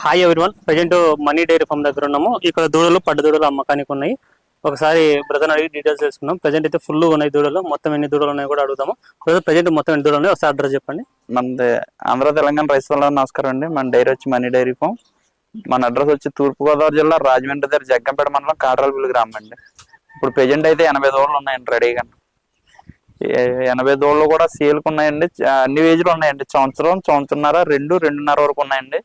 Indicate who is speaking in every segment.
Speaker 1: Hi everyone, present money dairy farm దగ్గర ఉన్నాము. ఇక్కడ దూడలు పడ్డ దూడలు అమ్మకానికి ఉన్నాయి. ఒకసారి బ్రదర్ అడిగి డీటెయిల్స్ తెలుసుకున్నాం. ప్రజెంట్ అయితే ఫుల్ ఉన్నాయి దూడలు. మొత్తం ఎన్ని దూడలు ఉన్నాయి కూడా అడుగుదాము. ప్రజెంట్ మొత్తం ఎన్ని దూడలు ఉన్నాయి ఒకసారి అడ్రస్ చెప్పండి.
Speaker 2: మనది ఆంధ్ర తెలంగాణ రైస్ వల్ల నమస్కారం అండి. మన డైరీ వచ్చి మనీ డైరీ ఫామ్. మన అడ్రస్ వచ్చి తూర్పుగోదావరి జిల్లా రాజమండ్రి దగ్గర జగ్గంపేట మండలం కాట్రాలపల్లి గ్రామం అండి. ఇప్పుడు ప్రెజెంట్ అయితే 80 దూడలు ఉన్నాయండి రెడీగా. 80 దూడలు కూడా సేల్కి ఉన్నాయండి. అన్ని వేజులు ఉన్నాయండి. సంవత్సరంన్నర 2.5 వరకు ఉన్నాయండి.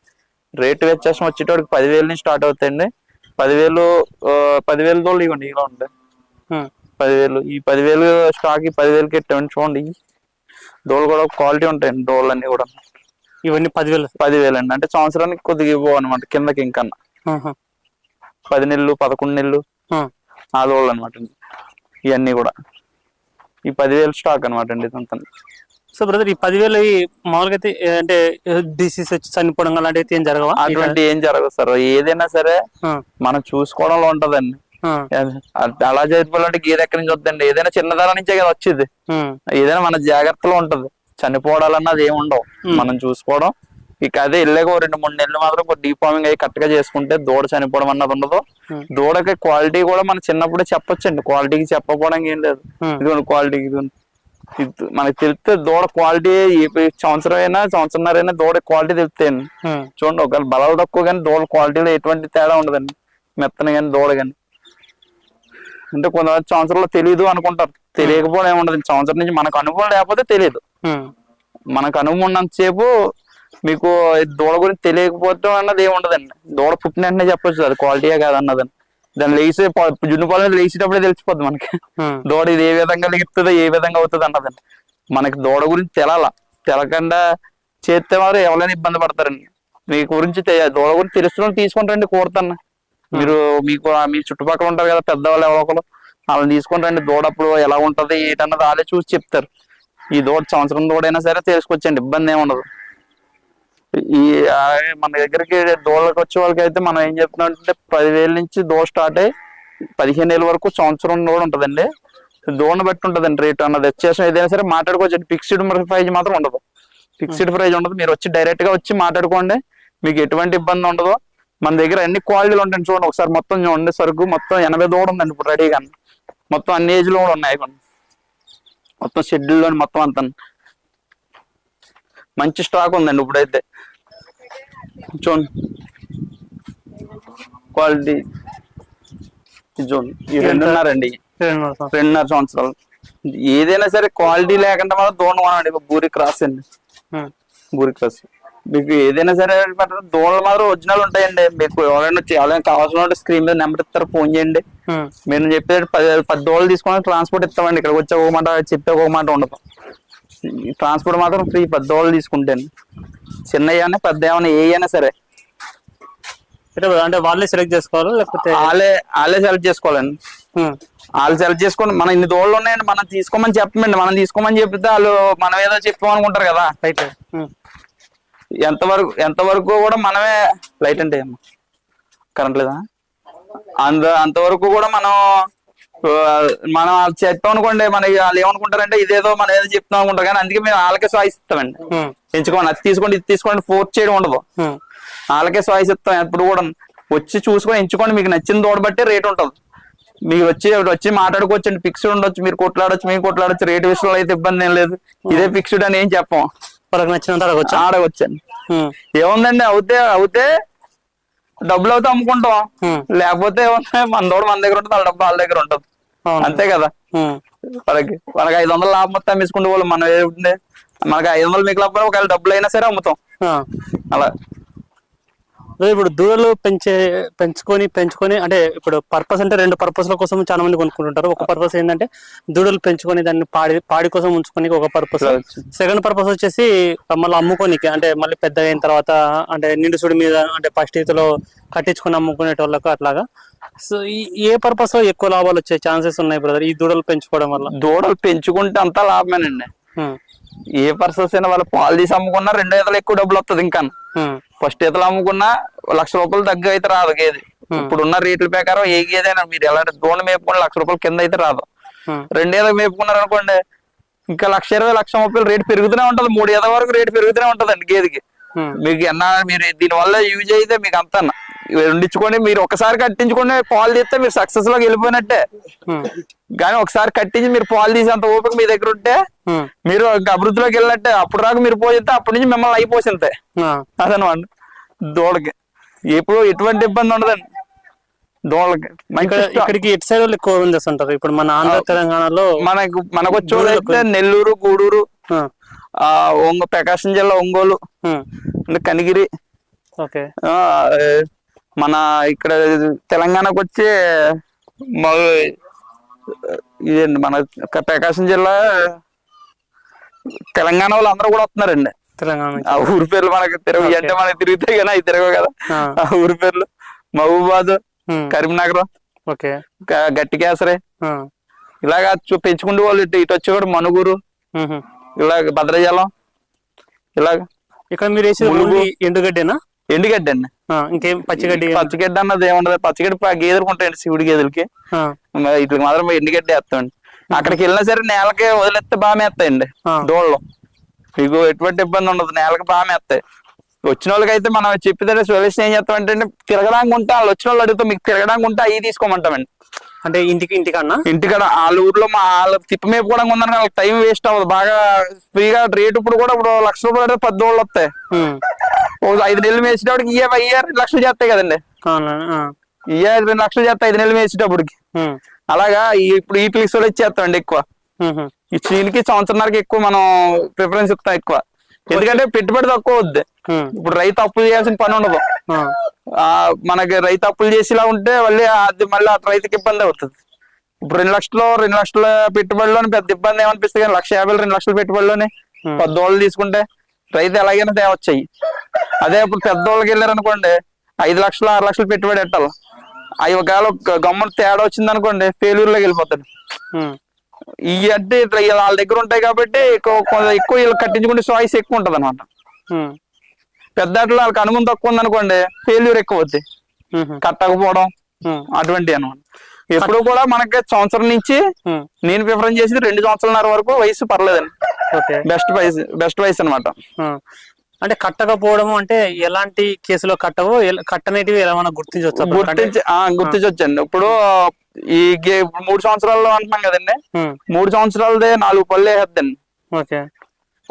Speaker 2: రేటు వ్యత్యాసం వచ్చేటోడికి 10,000 నుంచి స్టార్ట్ అవుతాయండి. 10,000 దోళ్ళు ఇవ్వండి. ఇలా ఉంటాయి 10,000. ఈ 10,000 స్టాక్ 10,000కి ఎట్టండి. చూడండి, దోళ్ళు కూడా క్వాలిటీ ఉంటాయండి. దోళ్ళు అన్ని కూడా
Speaker 1: ఇవన్నీ
Speaker 2: 10,000 అండి. అంటే సంవత్సరానికి కొద్దిగా ఇవ్వవు అనమాట. కిందకి ఇంకన్నా 10 నెలలు 11 నెలలు ఆ దోళ్ళు అనమాట. ఇవన్నీ కూడా ఈ 10,000 స్టాక్ అనమాట అండి ఇదంతా.
Speaker 1: సో బ్రదర్, ఈ 10,000 మామూలుగా అయితే అంటే డిసీజ్ వచ్చి చనిపోవడం అలాంటివి ఏం జరగవా?
Speaker 2: అటువంటి ఏం జరగదు సార్. ఏదైనా సరే మనం చూసుకోవడంలో ఉంటదండి. అలా చనిపోవాలంటే గేదె ఎక్కడి నుంచి వద్దండి. ఏదైనా చిన్నదాల నుంచే కదా వచ్చేది. ఏదైనా మన జాగ్రత్తలో ఉంటది. చనిపోవడాలన్నది ఏమి ఉండవు. మనం చూసుకోవడం. ఇక అదే వెళ్ళాక 2-3 నెలలు మాత్రం డీఫార్మింగ్ అయ్యి కరెక్ట్ గా చేసుకుంటే దూడ చనిపోవడం అన్నది ఉండదు. దూడకి క్వాలిటీ కూడా మనం చిన్నప్పుడే చెప్పొచ్చండి. క్వాలిటీకి చెప్పకపోవడం ఏం లేదు. ఇదిగోండి క్వాలిటీకి మనకి తెలిస్తే దూడ క్వాలిటీ సంవత్సరంన్నర అయినా దూడ క్వాలిటీ తెలుస్తాయండి. చూడండి, ఒకవేళ బలాలు తక్కువ కానీ దూడ క్వాలిటీలో ఎటువంటి తేడా ఉండదండి. మెత్తన కానీ దూడ కానీ. అంటే కొంతమంది సంవత్సరంలో తెలియదు అనుకుంటారు. తెలియకపోవడం ఏముండదు. సంవత్సరం నుంచి మనకు అనుభవం లేకపోతే తెలియదు. మనకు అనుభవం ఉన్నంతసేపు మీకు దూడ గురించి తెలియకపోవడం అన్నది ఏమి ఉండదండి. దూడ పుట్టిన వెంటనే చెప్పొచ్చు అది క్వాలిటీయే కాదన్నదని. దాన్ని లేసే జున్ను పాల మీద లేచేటప్పుడే తెలిసిపోద్ది మనకి. దూడ ఇది ఏ విధంగా లెగుతుందో ఏ విధంగా అవుతుంది అన్నదండి. మనకి దూడ గురించి తెలకుండా చేస్తే మాత్రం ఎవరైనా ఇబ్బంది పడతారండి. మీ గురించి దూడ గురించి తెలుసుకుని తీసుకుంటారండి. కూడతన్నా మీకు మీ చుట్టుపక్కల ఉంటారు కదా పెద్దవాళ్ళు ఎవరో ఒకరు, వాళ్ళని తీసుకుని రండి. దూడ అప్పుడు ఎలా ఉంటది ఏంటన్నది వాళ్ళే చూసి చెప్తారు. ఈ దూడ సంవత్సరం దూడైనా సరే తెలుసుకొచ్చండి. ఇబ్బంది ఏమి ఉండదు. మన దగ్గరికి దూడలకు వచ్చే వాళ్ళకి అయితే మనం ఏం చెప్తున్నాం అంటే 10,000 నుంచి దూడ స్టార్ట్ అయ్యి 15,000 వరకు సంవత్సరం కూడా ఉంటదండి. దూడను బట్టి ఉంటదండి రేటు అన్నది. వచ్చేసిన ఏదైనా సరే మాట్లాడుకోవచ్చండి. ఫిక్స్డ్ ప్రైజ్ మాత్రం ఉండదు. ఫిక్స్డ్ ప్రైజ్ ఉండదు. మీరు వచ్చి డైరెక్ట్ గా వచ్చి మాట్లాడుకోండి. మీకు ఎటువంటి ఇబ్బంది ఉండదు. మన దగ్గర అన్ని క్వాలిటీలు ఉంటాయి. చూడండి ఒకసారి మొత్తం చూడండి. సరుకు మొత్తం 80 దూడ ఉందండి ఇప్పుడు రెడీగా. మొత్తం అన్ని ఏజ్ లో కూడా ఉన్నాయి. మొత్తం షెడ్యూల్ లోని మొత్తం అంతా మంచి స్టాక్ ఉందండి ఇప్పుడైతే. చూడండి క్వాలిటీ. చూడండి ఈ 2.5 సంవత్సరాలు. ఏదైనా సరే క్వాలిటీ లేకుండా మాత్రం దూడ కొనండి. బూరి క్రాస్ అండి. బూరి క్రాస్ మీకు ఏదైనా సరే దూడలు మాత్రం ఒరిజినల్ ఉంటాయండి. మీకు ఎవరైనా కావాల్సిన స్క్రీన్ లో నెంబర్ ఇస్తారు, ఫోన్ చేయండి. మీరు చెప్పేది 10 దూడలు తీసుకొని ట్రాన్స్పోర్ట్ ఇస్తామండి. ఇక్కడికి వచ్చే ఒక మాట చెప్పే ఒక మాట ఉండదు. ట్రాన్స్పోర్ట్ మాత్రం ఫ్రీ 10 దూడలు తీసుకుంటాను. చిన్న ఏమైనా పెద్ద ఏమైనా ఏ అయినా సరే.
Speaker 1: అంటే వాళ్ళే సెలెక్ట్ చేసుకోవాలి లేకపోతే
Speaker 2: వాళ్ళే సెలెక్ట్ చేసుకోవాలండి. వాళ్ళు సెలెక్ట్ చేసుకోండి. మన ఇన్ని దూడలు ఉన్నాయండి, మనం తీసుకోమని చెప్పమండి. మనం తీసుకోమని చెప్తే వాళ్ళు మనం ఏదో చెప్పామనుకుంటారు కదా.
Speaker 1: అయితే
Speaker 2: ఎంతవరకు కూడా మనమే లైట్ అంటే కరెంట్ లేదా అంతవరకు కూడా మనం చెప్పాం అనుకోండి. మనకి వాళ్ళు ఏమనుకుంటారంటే ఇదేదో మనం ఏదో చెప్తాం అనుకుంటారు. కానీ అందుకే మేము వాళ్ళకే చాయిస్ ఇస్తామండి. ఎంచుకోండి, అది తీసుకోండి, ఇది తీసుకోండి, ఫోర్స్ చేయడం ఉండదు. వాళ్ళకే చాయిస్ ఇస్తాం. ఎప్పుడు కూడా వచ్చి చూసుకొని ఎంచుకోండి. మీకు నచ్చిన దూడ బట్టి రేట్ ఉంటుంది. మీకు వచ్చి మాట్లాడుకోవచ్చండి. ఫిక్స్డ్ ఉండొచ్చు, మీరు కొట్లాడొచ్చు, మేము కొట్లాడొచ్చు. రేటు విషయంలో అయితే ఇబ్బంది ఏం లేదు. ఇదే ఫిక్స్డ్ అని ఏం చెప్పాం.
Speaker 1: నచ్చినంత
Speaker 2: ఆడవచ్చండి. ఏముందండి, అవుతే డబ్బులు అవుతే అమ్ముకుంటాం. లేకపోతే మన దూడ మన దగ్గర ఉంటుంది, వాళ్ళ డబ్బు వాళ్ళ దగ్గర ఉంటుంది. అంతే కదా. మనకి 500 లాభం మొత్తం అమ్మేసుకుంటే వాళ్ళు మనం ఏముంది, మనకి 500 మిగిలిపోయి ఒకవేళ డబ్బులు అయినా సరే అమ్ముతాం. అలా
Speaker 1: ఇప్పుడు దూడలు పెంచుకొని అంటే ఇప్పుడు పర్పస్ అంటే 2 పర్పస్ల కోసం చాలా మంది కొనుక్కుంటుంటారు. ఒక పర్పస్ ఏంటంటే దూడలు పెంచుకొని దాన్ని పాడి కోసం ఉంచుకొని ఒక పర్పస్. సెకండ్ పర్పస్ వచ్చేసి మళ్ళీ అమ్ముకోనికి, అంటే మళ్ళీ పెద్దగా అయిన తర్వాత అంటే నిండు సుడి మీద అంటే పరిస్థితిలో కట్టించుకొని అమ్ముకునేటోళ్ళకు అట్లాగా. సో ఏ పర్పస్ లో ఎక్కువ లాభాలు వచ్చే ఛాన్సెస్ ఉన్నాయి బ్రదర్ ఈ దూడలు పెంచుకోవడం వల్ల?
Speaker 2: దూడలు పెంచుకుంటే అంతా లాభమేనండి. ఏ పర్సన్స్ అయినా వాళ్ళు పాలు తీసి అమ్ముకున్నా 2 ఈతలు ఎక్కువ డబ్బులు వస్తుంది. ఇంకా ఫస్ట్ ఈతలు అమ్ముకున్నా ₹1,00,000 తగ్గ అయితే రాదు గేది. ఇప్పుడున్న రేట్ల ప్రకారం ఏ గేదైనా మీరు ఎలాంటి దూడ మేపుకుని ₹1,00,000 కింద అయితే రాదు. 2 ఈతలు మేపుకున్నారు అనుకోండి ఇంకా 1,20,000, 1,30,000 రేటు పెరుగుతూనే ఉంటది. 3 ఈతల వరకు రేటు పెరుగుతూనే ఉంటదండి గేదెకి. మీకు మీరు దీని వల్ల యూజ్ అయితే మీకు అంతా రెండించుకొని మీరు ఒకసారి కట్టించుకొని పాలు తీస్తే మీరు సక్సెస్ లోకి వెళ్ళిపోయినట్టే. కానీ ఒకసారి కట్టించి మీరు పాలు తీసి అంత ఓపిక మీ దగ్గర ఉంటే మీరు అభివృద్ధిలోకి వెళ్ళినట్టే. అప్పుడు రాక మీరు పోయితే అప్పటి నుంచి మిమ్మల్ని అయిపోతుంటాయి. అదనమాట దూడకి ఎప్పుడు ఎటువంటి ఇబ్బంది ఉండదండి దూడలకి.
Speaker 1: ఇక్కడికి ఎటు సైడ్ వాళ్ళు ఎక్కువ చేస్తుంటారు ఇప్పుడు మన ఆంధ్ర తెలంగాణలో?
Speaker 2: మనకు వచ్చే నెల్లూరు, గూడూరు, ప్రకాశం జిల్లా ఒంగోలు, కనిగిరి, మన ఇక్కడ తెలంగాణకు వచ్చి ఇదండి మన ప్రకాశం జిల్లా. తెలంగాణ వాళ్ళు అందరూ కూడా వస్తున్నారండి. తెలంగాణ ఊరి పేర్లు మనకి తిరగ అంటే మనకి తిరుగుతాయి కానీ అవి తిరగవు కదా. ఆ ఊరి పేర్లు మహబూబాద్, కరీంనగర్, గట్టి కేసరి ఇలాగా పెంచుకుంటూ వాళ్ళు ఇటు వచ్చి కూడా మనుగురు, ఇలాగ భద్రాచలం ఇలాగ. ఇక్కడ మీరు వేసి ఎండుగడ్డేనా? ఎండుగడ్డ అండి. ఇంకేం పచ్చిగడ్డి? పచ్చిగడ్డ అన్నది ఏముండదు. పచ్చిగడ్డి గేదెలకు ఉంటాయండి, శివుడి గేదెలకి. ఇట్లా మాత్రం ఎండుగడ్డ వేస్తామండి. అక్కడికి వెళ్ళినా సరే నేలకి వదిలేస్తే బాగా మేస్తాయండి దోళ్ళు. మీకు ఎటువంటి ఇబ్బంది ఉండదు, నేలకి బాగా మేస్తాయి. వచ్చిన వాళ్ళకి అయితే మనం చెప్పితే సొల్యూషన్ ఏం చేస్తామంటే తిరగడానికి ఉంటే వాళ్ళు వచ్చిన వాళ్ళు అడుగుతాం, మీకు తిరగడానికి ఉంటే అవి తీసుకోమంటామండి. అంటే ఇంటికాడ వాళ్ళ ఊర్లో వాళ్ళ తిప్ప మేపుకోవడానికి ఉందని వాళ్ళకి టైం వేస్ట్ అవ్వదు. బాగా ఫ్రీగా రేటు ఇప్పుడు కూడా ఇప్పుడు ₹1,00,000 10 దోళ్ళు వస్తాయి. 5 నెలలు వేసేటప్పటికి ఇయ్య 2 లక్షలు చేస్తాయి కదండి. ఇయ్య 2 లక్షలు చేస్తాయి 5 నెలలు వేసేటప్పటికి. అలాగా ఇప్పుడు ఈ ప్లీస్ కూడా ఇచ్చేస్తామండి ఎక్కువ. ఈ చీనికి సంవత్సరానికి ఎక్కువ మనం ప్రిఫరెన్స్ ఇస్తాం ఎక్కువ. ఎందుకంటే పెట్టుబడి తక్కువ వద్దు. ఇప్పుడు రైతు అప్పులు చేయాల్సిన పని ఉండదు. మనకి రైతు అప్పులు చేసేలా ఉంటే మళ్ళీ అది మళ్ళీ రైతుకి ఇబ్బంది అవుతుంది. ఇప్పుడు 2 లక్షల పెట్టుబడిలోని పెద్ద ఇబ్బంది ఏమనిపిస్తుంది కానీ 1,50,000 2 లక్షల పెట్టుబడిలోని 10 దోళ్ళు తీసుకుంటే రైతు ఎలాగైనా తేవచ్చాయి. అదే ఇప్పుడు పెద్దోళ్ళకి వెళ్ళారు అనుకోండి 5 లక్షలు 6 లక్షలు పెట్టుబడి పెట్టాలి. అవి ఒకవేళ గమ్మున తేడా వచ్చింది అనుకోండి ఫెయిల్యూర్లోకి వెళ్ళిపోతాడు. ఇవి అంటే వాళ్ళ దగ్గర ఉంటాయి కాబట్టి ఎక్కువ వీళ్ళు కట్టించుకుంటే చాయిస్ ఎక్కువ ఉంటది అనమాట. పెద్దట్లో వాళ్ళకి అనుభవం తక్కువ ఉంది అనుకోండి ఫెయిల్యూర్ ఎక్కువ అవుతాయి, కట్టకపోవడం అటువంటివి అనమాట. ఎప్పుడు కూడా మనకి సంవత్సరం నుంచి నేను ప్రిఫరెన్స్ చేసి 2 సంవత్సరాల వరకు వయసు పర్లేదండి. బెస్ట్ వయసు అనమాట. అంటే కట్టకపోవడం అంటే ఎలాంటి కేసులో కట్టనేటివి ఎలా మనం గుర్తించవచ్చండి. ఇప్పుడు ఈ 3 సంవత్సరాల్లో అంటున్నాం కదండి, 3 సంవత్సరాలదే 4 పళ్ళు వేసేద్దండి.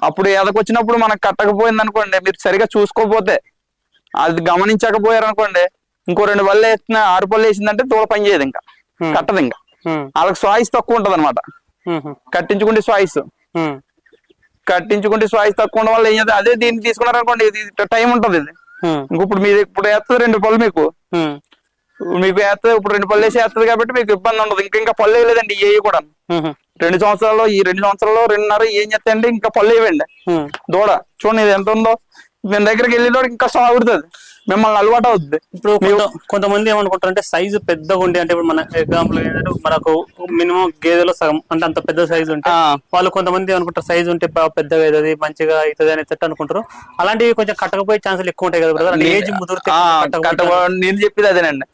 Speaker 2: అప్పుడు ఎదకొచ్చినప్పుడు మనకు కట్టకపోయింది అనుకోండి, మీరు సరిగా చూసుకోపోతే అది గమనించకపోయారు అనుకోండి, ఇంకో 2 పళ్ళు వేసిన 6 పళ్ళు వేసిందంటే తోడ పని చేయదు, ఇంకా కట్టదు. ఇంకా వాళ్ళకి చాయిస్ తక్కువ ఉంటది అనమాట. కట్టించుకుంటే చాయిస్ తక్కువ ఉండడం వల్ల ఏం చేస్తుంది, అదే దీన్ని తీసుకున్నారు అనుకోండి ఇది టైం ఉంటది. ఇది ఇప్పుడు మీరు ఇప్పుడు వేస్తుంది 2 పళ్ళు మీకు వేస్తుంది, ఇప్పుడు 2 పళ్ళు వేసి వేస్తుంది కాబట్టి మీకు ఇబ్బంది ఉండదు. ఇంకా పళ్ళు వేయలేదండి ఏ కూడా 2 సంవత్సరాల్లో 2 సంవత్సరాల్లో 2.5 ఏం చేస్తాయండి ఇంకా పళ్ళు వేయండి. దూడ చూడండి ఇది ఎంత ఉందో, మీ దగ్గరికి వెళ్ళేటోడు ఇంకా సాగుతుంది, మిమ్మల్ని అలవాటు అవుతుంది. ఇప్పుడు కొంతమంది ఏమనుకుంటారు అంటే సైజు పెద్దగా ఉండి, అంటే ఇప్పుడు మన ఎగ్జాంపుల్ ఏంటంటే మనకు మినిమం గేదెలో సగం అంటే అంత పెద్ద సైజు ఉంటే వాళ్ళు కొంతమంది అనుకుంటారు సైజు ఉంటే పెద్దగా అవుతుంది మంచిగా అవుతుంది అని అనుకుంటారు. అలాంటివి కొంచెం కట్టకపోయే ఛాన్సులు ఎక్కువ ఉంటాయి కదా బ్రదర్, ఏజ్ ముదిరితే. నేను చెప్పేది అదేనండి.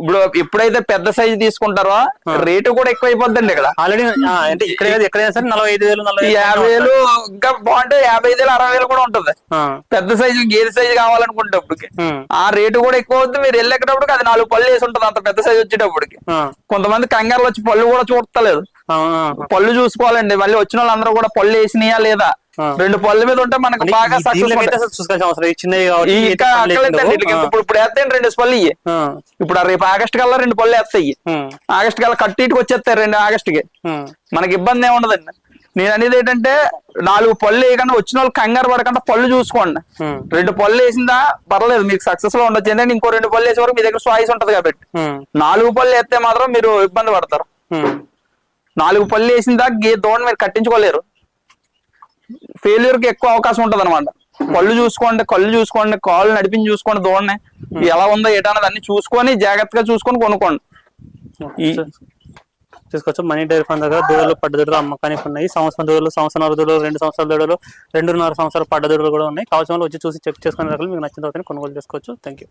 Speaker 2: ఇప్పుడు ఎప్పుడైతే పెద్ద సైజు తీసుకుంటారో రేటు కూడా ఎక్కువ అయిపోద్దండి. ఇక్కడ ఆల్రెడీ అంటే ఎక్కడైనా సరే 45,000 50,000 ఇంకా బాగుంటే 55,000 60,000 కూడా ఉంటుంది. పెద్ద సైజు గేదె సైజు కావాలనుకుంటే అప్పటికి ఆ రేటు కూడా ఎక్కువ అవుతుంది. మీరు వెళ్ళేటప్పటికి అది 4 పళ్ళు వేసి ఉంటుంది అంత పెద్ద సైజు వచ్చేటప్పటికి. కొంతమంది కంగారులో వచ్చి పళ్ళు కూడా చూడలేదు, పళ్ళు చూసుకోవాలండి. మళ్ళీ వచ్చిన వాళ్ళందరూ కూడా పళ్ళు వేసినాయా లేదా, 2 పళ్ళ మీద ఉంటే మనకు బాగా సక్సెస్. ఇప్పుడు వేస్తాయి 2 పళ్ళు ఇయ్యి. ఇప్పుడు రేపు ఆగస్టు కల్లా 2 పళ్ళు వేస్తాయి. ఆగస్టు కల్లా కట్టికి వచ్చేస్తాయి 2 ఆగస్టుకి. మనకి ఇబ్బంది ఏమి ఉండదండి. నేను అనేది ఏంటంటే 4 పళ్ళు వేయకుండా వచ్చిన వాళ్ళు కంగారు పడకుండా పళ్ళు చూసుకోండి. 2 పళ్ళు వేసిందా పర్లేదు, మీకు సక్సెస్ లో ఉండొచ్చు. ఎందుకంటే ఇంకో 2 పళ్ళు వేసే వరకు మీ దగ్గర చాయిస్ ఉంటది కాబట్టి. 4 పళ్ళు వేస్తే మాత్రం మీరు ఇబ్బంది పడతారు. 4 పళ్ళు వేసిందా దోణ మీరు కట్టించుకోలేరు, ఫెయిల్యూర్ కి ఎక్కువ అవకాశం ఉంటది అనమాట. కళ్ళు చూసుకోండి, కాళ్ళు నడిపించి చూసుకోండి, దోడని ఎలా ఉందో ఏటన్నది అన్ని చూసుకొని జాగ్రత్తగా చూసుకొని కొనుక్కోండి. తీసుకోవచ్చు. మనీ డైరీ ఫార్మ్ దగ్గర దూడలు పడ్డ దూడలు అమ్మకానికి ఉన్నాయి. సంవత్సరం దూడలు, సంవత్సరాల దూడలు, 2 సంవత్సరాల దూడలు, 2.5 సంవత్సరాల పడ్డ దూడలు కూడా ఉన్నాయి. కావాల్సిన వాళ్ళు వచ్చి చూసి చెక్ చేసుకునే రకాలు మీకు నచ్చిన తర్వాత కొనుగోలు చేసుకోవచ్చు. Thank you.